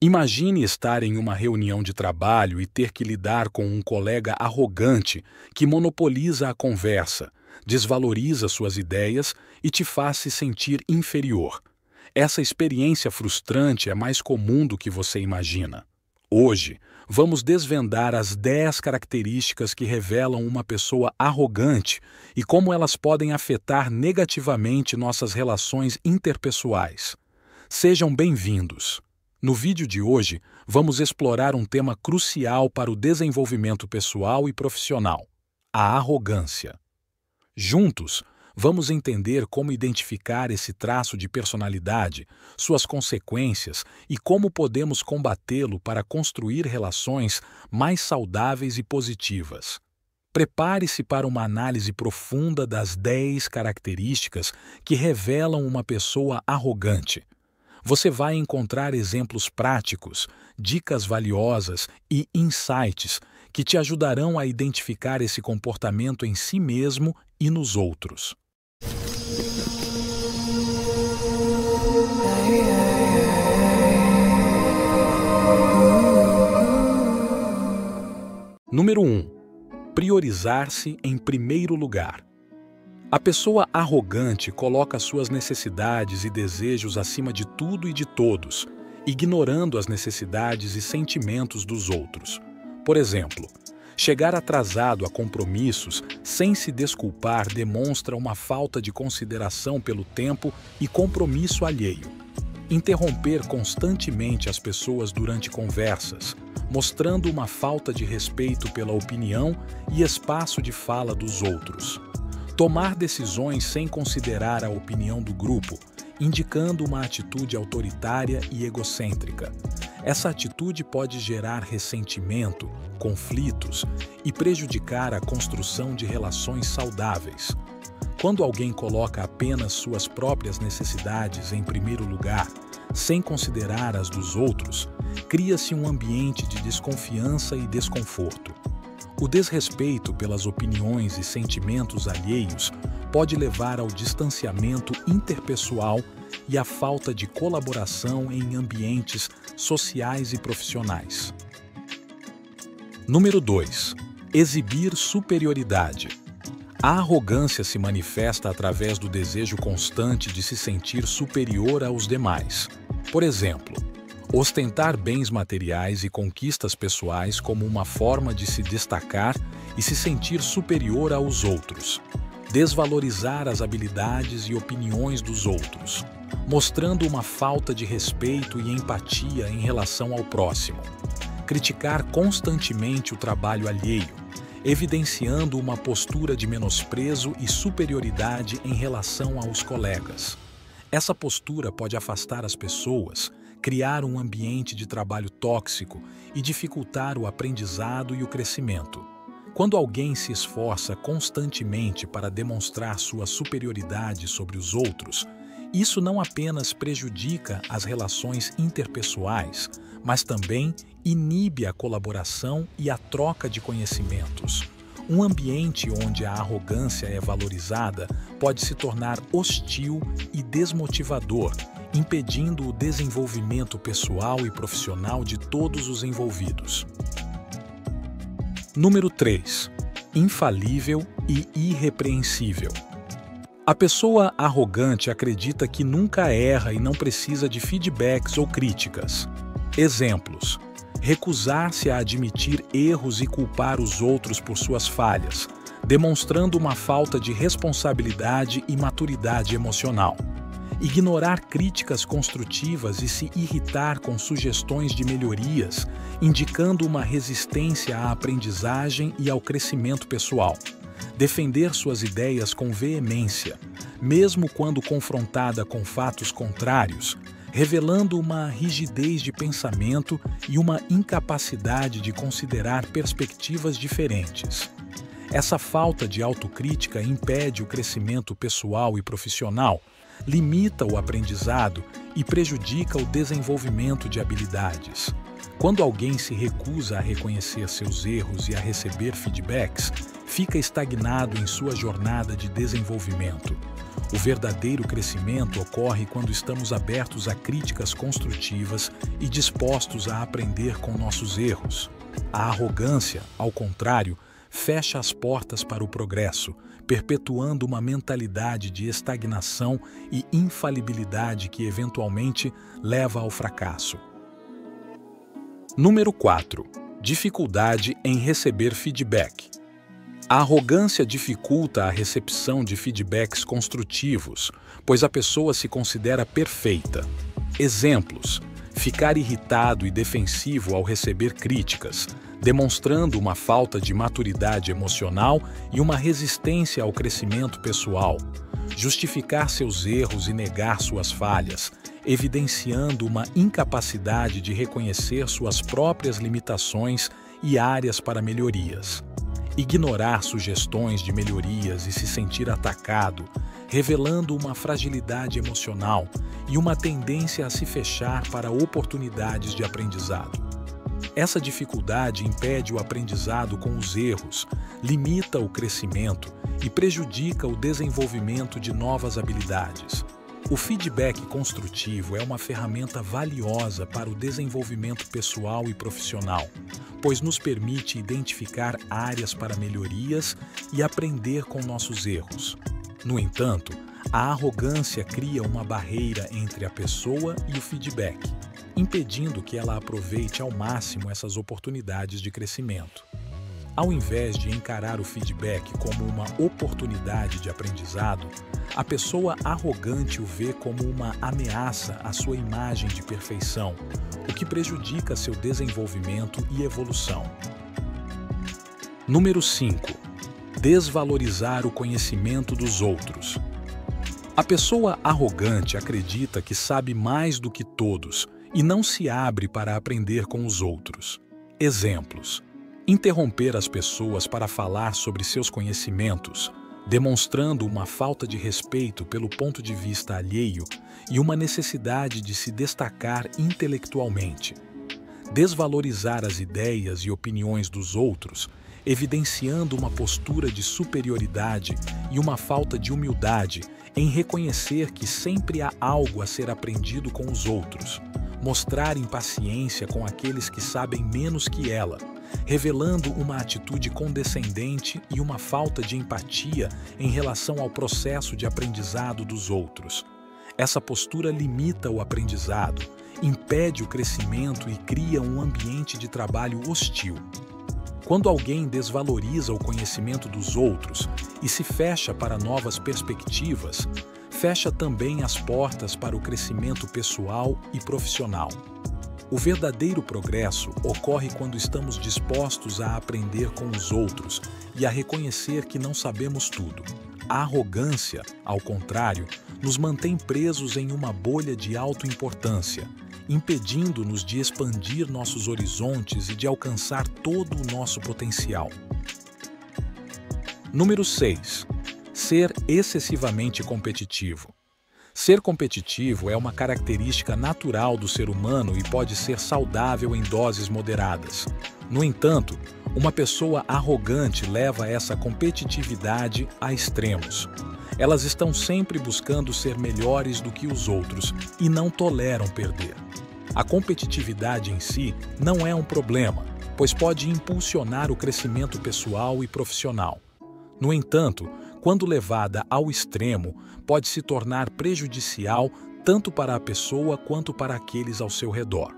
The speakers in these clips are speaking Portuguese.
Imagine estar em uma reunião de trabalho e ter que lidar com um colega arrogante que monopoliza a conversa, desvaloriza suas ideias e te faz se sentir inferior. Essa experiência frustrante é mais comum do que você imagina. Hoje, vamos desvendar as 10 características que revelam uma pessoa arrogante e como elas podem afetar negativamente nossas relações interpessoais. Sejam bem-vindos! No vídeo de hoje, vamos explorar um tema crucial para o desenvolvimento pessoal e profissional: a arrogância. Juntos, vamos entender como identificar esse traço de personalidade, suas consequências e como podemos combatê-lo para construir relações mais saudáveis e positivas. Prepare-se para uma análise profunda das 10 características que revelam uma pessoa arrogante. Você vai encontrar exemplos práticos, dicas valiosas e insights que te ajudarão a identificar esse comportamento em si mesmo e nos outros. Número 1. Priorizar-se em primeiro lugar. A pessoa arrogante coloca suas necessidades e desejos acima de tudo e de todos, ignorando as necessidades e sentimentos dos outros. Por exemplo, chegar atrasado a compromissos sem se desculpar demonstra uma falta de consideração pelo tempo e compromisso alheio. Interromper constantemente as pessoas durante conversas, mostrando uma falta de respeito pela opinião e espaço de fala dos outros. Tomar decisões sem considerar a opinião do grupo, indicando uma atitude autoritária e egocêntrica. Essa atitude pode gerar ressentimento, conflitos e prejudicar a construção de relações saudáveis. Quando alguém coloca apenas suas próprias necessidades em primeiro lugar, sem considerar as dos outros, cria-se um ambiente de desconfiança e desconforto. O desrespeito pelas opiniões e sentimentos alheios pode levar ao distanciamento interpessoal e à falta de colaboração em ambientes sociais e profissionais. Número 2. Exibir superioridade. A arrogância se manifesta através do desejo constante de se sentir superior aos demais. Por exemplo, ostentar bens materiais e conquistas pessoais como uma forma de se destacar e se sentir superior aos outros. Desvalorizar as habilidades e opiniões dos outros, mostrando uma falta de respeito e empatia em relação ao próximo. Criticar constantemente o trabalho alheio, evidenciando uma postura de menosprezo e superioridade em relação aos colegas. Essa postura pode afastar as pessoas, criar um ambiente de trabalho tóxico e dificultar o aprendizado e o crescimento. Quando alguém se esforça constantemente para demonstrar sua superioridade sobre os outros, isso não apenas prejudica as relações interpessoais, mas também inibe a colaboração e a troca de conhecimentos. Um ambiente onde a arrogância é valorizada pode se tornar hostil e desmotivador, impedindo o desenvolvimento pessoal e profissional de todos os envolvidos. Número 3. Infalível e irrepreensível. A pessoa arrogante acredita que nunca erra e não precisa de feedbacks ou críticas. Exemplos: recusar-se a admitir erros e culpar os outros por suas falhas, demonstrando uma falta de responsabilidade e maturidade emocional. Ignorar críticas construtivas e se irritar com sugestões de melhorias, indicando uma resistência à aprendizagem e ao crescimento pessoal. Defender suas ideias com veemência, mesmo quando confrontada com fatos contrários, revelando uma rigidez de pensamento e uma incapacidade de considerar perspectivas diferentes. Essa falta de autocrítica impede o crescimento pessoal e profissional, limita o aprendizado e prejudica o desenvolvimento de habilidades. Quando alguém se recusa a reconhecer seus erros e a receber feedbacks, fica estagnado em sua jornada de desenvolvimento. O verdadeiro crescimento ocorre quando estamos abertos a críticas construtivas e dispostos a aprender com nossos erros. A arrogância, ao contrário, fecha as portas para o progresso, perpetuando uma mentalidade de estagnação e infalibilidade que eventualmente leva ao fracasso. Número 4. Dificuldade em receber feedback. A arrogância dificulta a recepção de feedbacks construtivos, pois a pessoa se considera perfeita. Exemplos: ficar irritado e defensivo ao receber críticas, demonstrando uma falta de maturidade emocional e uma resistência ao crescimento pessoal. Justificar seus erros e negar suas falhas, evidenciando uma incapacidade de reconhecer suas próprias limitações e áreas para melhorias. Ignorar sugestões de melhorias e se sentir atacado, revelando uma fragilidade emocional e uma tendência a se fechar para oportunidades de aprendizado. Essa dificuldade impede o aprendizado com os erros, limita o crescimento e prejudica o desenvolvimento de novas habilidades. O feedback construtivo é uma ferramenta valiosa para o desenvolvimento pessoal e profissional, pois nos permite identificar áreas para melhorias e aprender com nossos erros. No entanto, a arrogância cria uma barreira entre a pessoa e o feedback, impedindo que ela aproveite ao máximo essas oportunidades de crescimento. Ao invés de encarar o feedback como uma oportunidade de aprendizado, a pessoa arrogante o vê como uma ameaça à sua imagem de perfeição, o que prejudica seu desenvolvimento e evolução. Número 5. Desvalorizar o conhecimento dos outros. A pessoa arrogante acredita que sabe mais do que todos e não se abre para aprender com os outros. Exemplos: interromper as pessoas para falar sobre seus conhecimentos, demonstrando uma falta de respeito pelo ponto de vista alheio e uma necessidade de se destacar intelectualmente. Desvalorizar as ideias e opiniões dos outros, evidenciando uma postura de superioridade e uma falta de humildade em reconhecer que sempre há algo a ser aprendido com os outros. Mostrar impaciência com aqueles que sabem menos que ela, revelando uma atitude condescendente e uma falta de empatia em relação ao processo de aprendizado dos outros. Essa postura limita o aprendizado, impede o crescimento e cria um ambiente de trabalho hostil. Quando alguém desvaloriza o conhecimento dos outros e se fecha para novas perspectivas, fecha também as portas para o crescimento pessoal e profissional. O verdadeiro progresso ocorre quando estamos dispostos a aprender com os outros e a reconhecer que não sabemos tudo. A arrogância, ao contrário, nos mantém presos em uma bolha de autoimportância, impedindo-nos de expandir nossos horizontes e de alcançar todo o nosso potencial. Número 6. Ser excessivamente competitivo. Ser competitivo é uma característica natural do ser humano e pode ser saudável em doses moderadas. No entanto, uma pessoa arrogante leva essa competitividade a extremos. Elas estão sempre buscando ser melhores do que os outros e não toleram perder. A competitividade em si não é um problema, pois pode impulsionar o crescimento pessoal e profissional. No entanto, quando levada ao extremo, pode se tornar prejudicial tanto para a pessoa quanto para aqueles ao seu redor.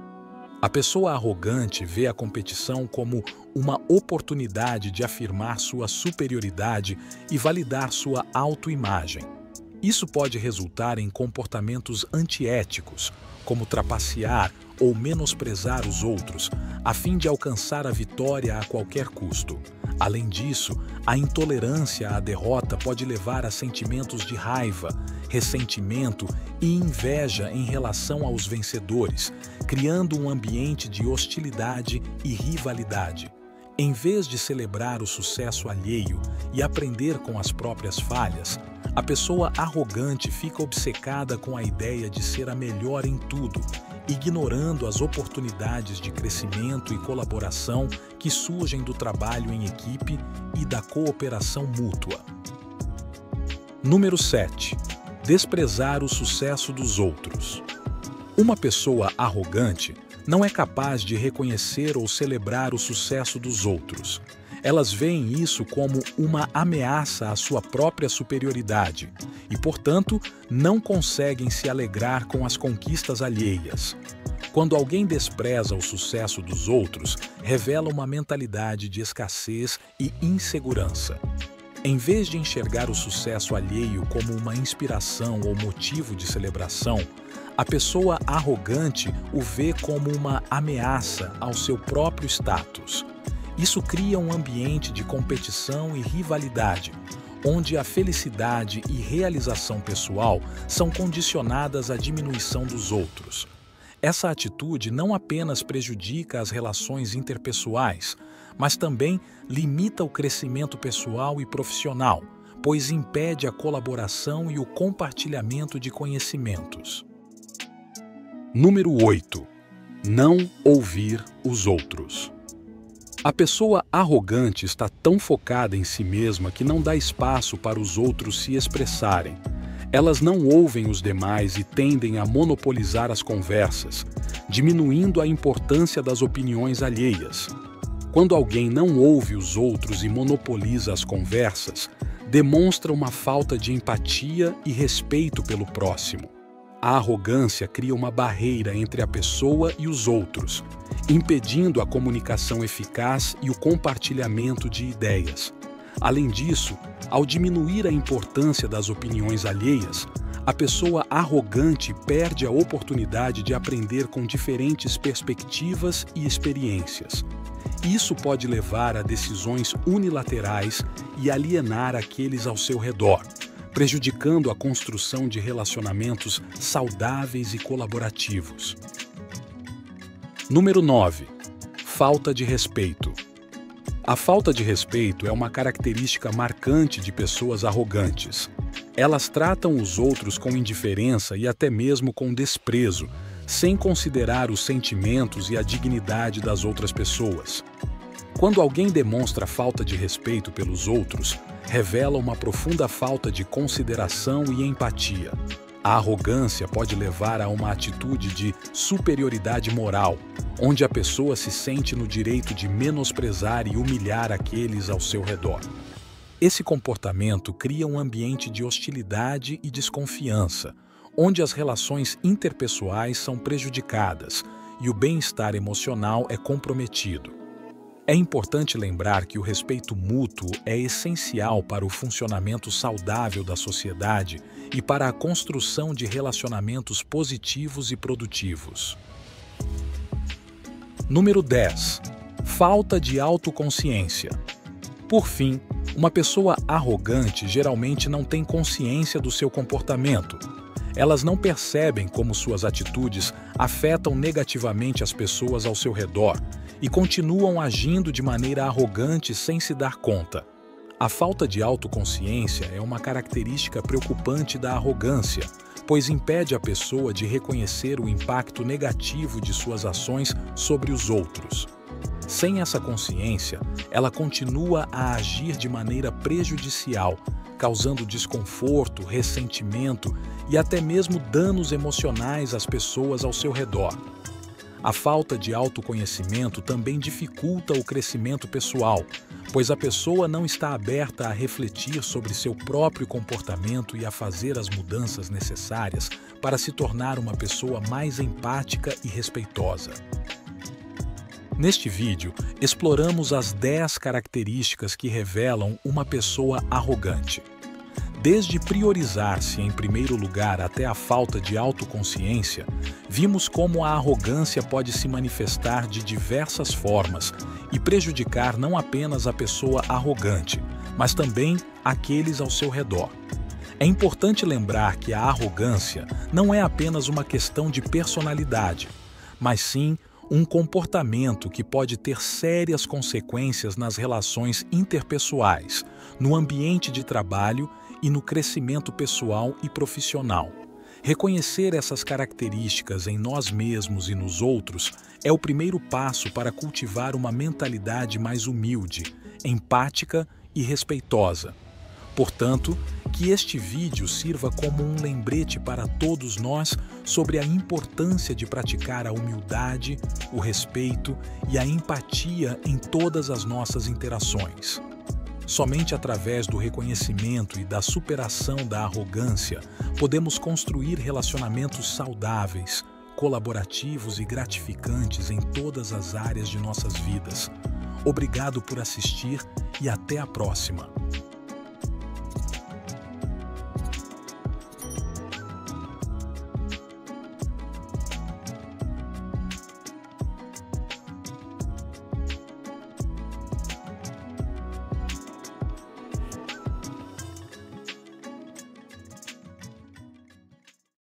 A pessoa arrogante vê a competição como uma oportunidade de afirmar sua superioridade e validar sua autoimagem. Isso pode resultar em comportamentos antiéticos, como trapacear ou menosprezar os outros, a fim de alcançar a vitória a qualquer custo. Além disso, a intolerância à derrota pode levar a sentimentos de raiva, ressentimento e inveja em relação aos vencedores, criando um ambiente de hostilidade e rivalidade. Em vez de celebrar o sucesso alheio e aprender com as próprias falhas, a pessoa arrogante fica obcecada com a ideia de ser a melhor em tudo, ignorando as oportunidades de crescimento e colaboração que surgem do trabalho em equipe e da cooperação mútua. Número 7. desprezar o sucesso dos outros. Uma pessoa arrogante não é capaz de reconhecer ou celebrar o sucesso dos outros. Elas veem isso como uma ameaça à sua própria superioridade e, portanto, não conseguem se alegrar com as conquistas alheias. Quando alguém despreza o sucesso dos outros, revela uma mentalidade de escassez e insegurança. Em vez de enxergar o sucesso alheio como uma inspiração ou motivo de celebração, a pessoa arrogante o vê como uma ameaça ao seu próprio status. Isso cria um ambiente de competição e rivalidade, onde a felicidade e realização pessoal são condicionadas à diminuição dos outros. Essa atitude não apenas prejudica as relações interpessoais, mas também limita o crescimento pessoal e profissional, pois impede a colaboração e o compartilhamento de conhecimentos. Número 8. Não ouvir os outros. A pessoa arrogante está tão focada em si mesma que não dá espaço para os outros se expressarem. Elas não ouvem os demais e tendem a monopolizar as conversas, diminuindo a importância das opiniões alheias. Quando alguém não ouve os outros e monopoliza as conversas, demonstra uma falta de empatia e respeito pelo próximo. A arrogância cria uma barreira entre a pessoa e os outros, impedindo a comunicação eficaz e o compartilhamento de ideias. Além disso, ao diminuir a importância das opiniões alheias, a pessoa arrogante perde a oportunidade de aprender com diferentes perspectivas e experiências. Isso pode levar a decisões unilaterais e alienar aqueles ao seu redor, prejudicando a construção de relacionamentos saudáveis e colaborativos. Número 9. Falta de respeito. A falta de respeito é uma característica marcante de pessoas arrogantes. Elas tratam os outros com indiferença e até mesmo com desprezo, sem considerar os sentimentos e a dignidade das outras pessoas. Quando alguém demonstra falta de respeito pelos outros, revela uma profunda falta de consideração e empatia. A arrogância pode levar a uma atitude de superioridade moral, onde a pessoa se sente no direito de menosprezar e humilhar aqueles ao seu redor. Esse comportamento cria um ambiente de hostilidade e desconfiança, onde as relações interpessoais são prejudicadas e o bem-estar emocional é comprometido. É importante lembrar que o respeito mútuo é essencial para o funcionamento saudável da sociedade e para a construção de relacionamentos positivos e produtivos. Número 10. Falta de autoconsciência. Por fim, uma pessoa arrogante geralmente não tem consciência do seu comportamento. Elas não percebem como suas atitudes afetam negativamente as pessoas ao seu redor e continuam agindo de maneira arrogante sem se dar conta. A falta de autoconsciência é uma característica preocupante da arrogância, pois impede a pessoa de reconhecer o impacto negativo de suas ações sobre os outros. Sem essa consciência, ela continua a agir de maneira prejudicial, causando desconforto, ressentimento e até mesmo danos emocionais às pessoas ao seu redor. A falta de autoconhecimento também dificulta o crescimento pessoal, pois a pessoa não está aberta a refletir sobre seu próprio comportamento e a fazer as mudanças necessárias para se tornar uma pessoa mais empática e respeitosa. Neste vídeo, exploramos as 10 características que revelam uma pessoa arrogante. Desde priorizar-se em primeiro lugar até a falta de autoconsciência, vimos como a arrogância pode se manifestar de diversas formas e prejudicar não apenas a pessoa arrogante, mas também aqueles ao seu redor. É importante lembrar que a arrogância não é apenas uma questão de personalidade, mas sim um comportamento que pode ter sérias consequências nas relações interpessoais, no ambiente de trabalho e no crescimento pessoal e profissional. Reconhecer essas características em nós mesmos e nos outros é o primeiro passo para cultivar uma mentalidade mais humilde, empática e respeitosa. Portanto, Que este vídeo sirva como um lembrete para todos nós sobre a importância de praticar a humildade, o respeito e a empatia em todas as nossas interações. Somente através do reconhecimento e da superação da arrogância podemos construir relacionamentos saudáveis, colaborativos e gratificantes em todas as áreas de nossas vidas. Obrigado por assistir e até a próxima!